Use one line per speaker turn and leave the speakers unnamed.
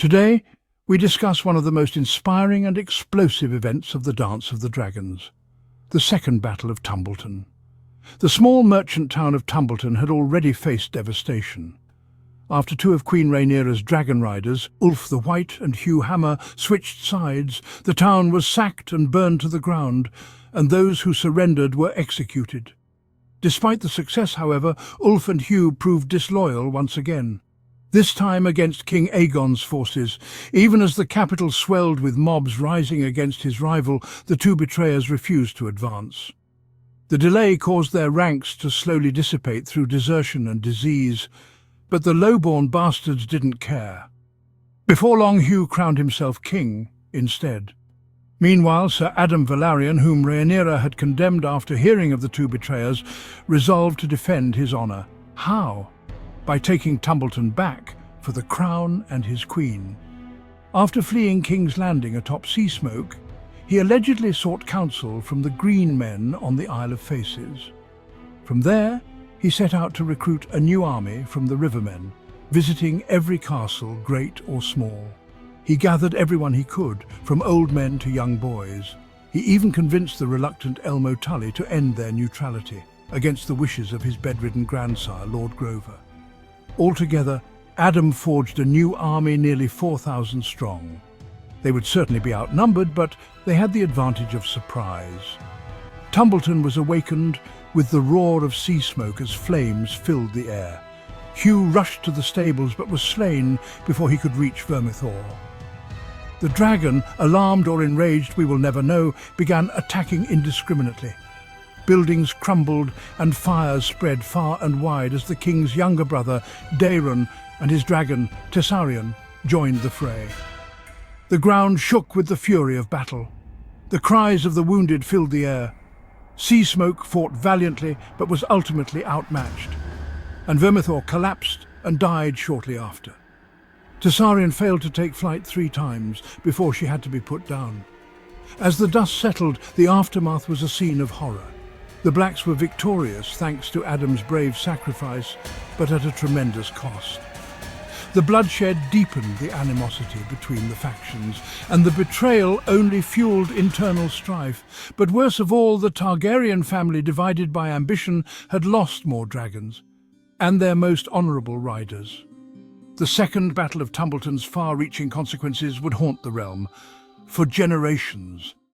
Today, we discuss one of the most inspiring and explosive events of the Dance of the Dragons, the Second Battle of Tumbleton. The small merchant town of Tumbleton had already faced devastation. After two of Queen Rhaenyra's dragon riders, Ulf the White and Hugh Hammer, switched sides, the town was sacked and burned to the ground, and those who surrendered were executed. Despite the success, however, Ulf and Hugh proved disloyal once again. This time against King Aegon's forces. Even as the capital swelled with mobs rising against his rival, the two betrayers refused to advance. The delay caused their ranks to slowly dissipate through desertion and disease, but the low-born bastards didn't care. Before long, Hugh crowned himself king instead. Meanwhile, Sir Adam Velaryon, whom Rhaenyra had condemned after hearing of the two betrayers, resolved to defend his honour. How? By taking Tumbleton back for the crown and his queen. After fleeing King's Landing atop sea smoke, he allegedly sought counsel from the Green Men on the Isle of Faces. From there, he set out to recruit a new army from the Rivermen, visiting every castle, great or small. He gathered everyone he could, from old men to young boys. He even convinced the reluctant Elmo Tully to end their neutrality, against the wishes of his bedridden grandsire, Lord Grover. Altogether, Adam forged a new army nearly 4,000 strong. They would certainly be outnumbered, but they had the advantage of surprise. Tumbleton was awakened with the roar of sea smoke as flames filled the air. Hugh rushed to the stables but was slain before he could reach Vermithor. The dragon, alarmed or enraged we will never know, began attacking indiscriminately. Buildings crumbled and fires spread far and wide as the king's younger brother, Daeron, and his dragon, Targaryen, joined the fray. The ground shook with the fury of battle. The cries of the wounded filled the air. Sea Smoke fought valiantly but was ultimately outmatched, and Vermithor collapsed and died shortly after. Targaryen failed to take flight 3 times before she had to be put down. As the dust settled, the aftermath was a scene of horror. The Blacks were victorious thanks to Adam's brave sacrifice, but at a tremendous cost. The bloodshed deepened the animosity between the factions, and the betrayal only fueled internal strife. But worse of all, the Targaryen family, divided by ambition, had lost more dragons, and their most honourable riders. The Second Battle of Tumbleton's far-reaching consequences would haunt the realm for generations.